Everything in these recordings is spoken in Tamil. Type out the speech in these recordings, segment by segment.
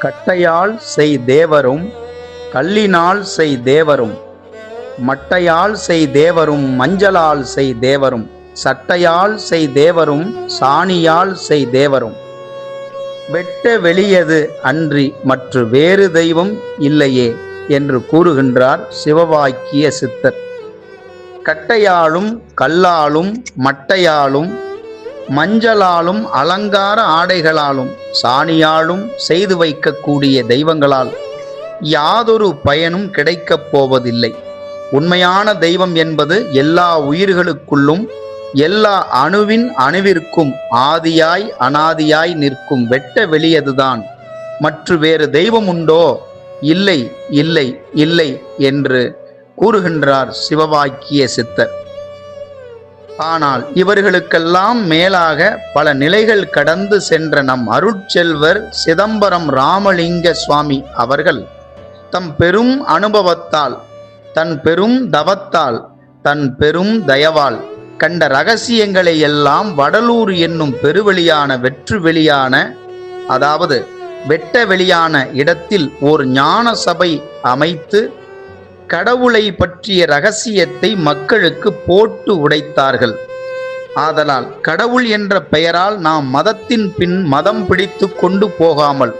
கட்டையால் செய் தேவரும் கல்லினால் செய் தேவரும் மட்டையால் செய் தேவரும் மஞ்சளால் செய் தேவரும் சட்டையால் செய் தேவரும் சாணியால் செய் தேவரும் வெட்ட வெளியது அன்றி மற்ற வேறு தெய்வம் இல்லையே என்று கூறுகின்றார் சிவவாக்கிய சித்தர். கட்டையாலும் கல்லாலும் மட்டையாலும் மஞ்சளாலும் அலங்கார ஆடைகளாலும் சாணியாலும் செய்து வைக்கக்கூடிய தெய்வங்களால் யாதொரு பயனும் கிடைக்கப் போவதில்லை. உண்மையான தெய்வம் என்பது எல்லா உயிர்களுக்குள்ளும் எல்லா அணுவின் அணுவிற்கும் ஆதியாய் அனாதியாய் நிற்கும் வெட்ட வெளியதுதான். மற்ற வேறு தெய்வம் உண்டோ? இல்லை இல்லை இல்லை என்று கூறுகின்றார் சிவவாக்கிய சித்தர். ஆனால் இவர்களுக்கெல்லாம் மேலாக பல நிலைகள் கடந்து சென்ற நம் அருட்செல்வர் சிதம்பரம் ராமலிங்க சுவாமி அவர்கள் தம் பெரும் அனுபவத்தால், தன் பெரும் தவத்தால், தன் பெரும் தயவால் கண்ட ரகசியங்களை எல்லாம் வடலூர் என்னும் பெருவெளியான வெற்று வெளியான, அதாவது வெட்ட வெளியான இடத்தில் ஓர் ஞான சபை அமைத்து கடவுளை பற்றிய ரகசியத்தை மக்களுக்கு போட்டு உடைத்தார்கள். ஆதலால் கடவுள் என்ற பெயரால் நாம் மதத்தின் பின் மதம் பிடித்து கொண்டு போகாமல்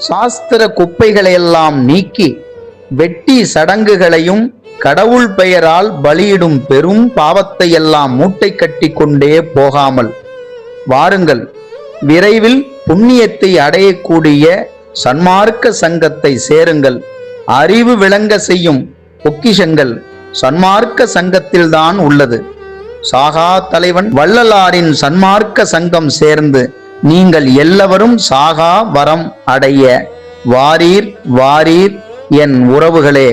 சாஸ்திர குப்பைகளையெல்லாம் நீக்கி வெட்டி சடங்குகளையும் கடவுள் பெயரால் பலியிடும் பெரும் பாவத்தை எல்லாம் மூட்டை கட்டி கொண்டே போகாமல் வாருங்கள், விரைவில் புண்ணியத்தை அடையக்கூடிய சன்மார்க்க சங்கத்தை சேருங்கள். அறிவு விளங்க செய்யும் பொக்கிஷங்கள் சன்மார்க்க சங்கத்தில்தான் உள்ளது. சாகா தலைவன் வள்ளலாரின் சன்மார்க்க சங்கம் சேர்ந்து நீங்கள் எல்லவரும் சாகா வரம் அடைய வாரீர் வாரீர் என் உறவுகளே.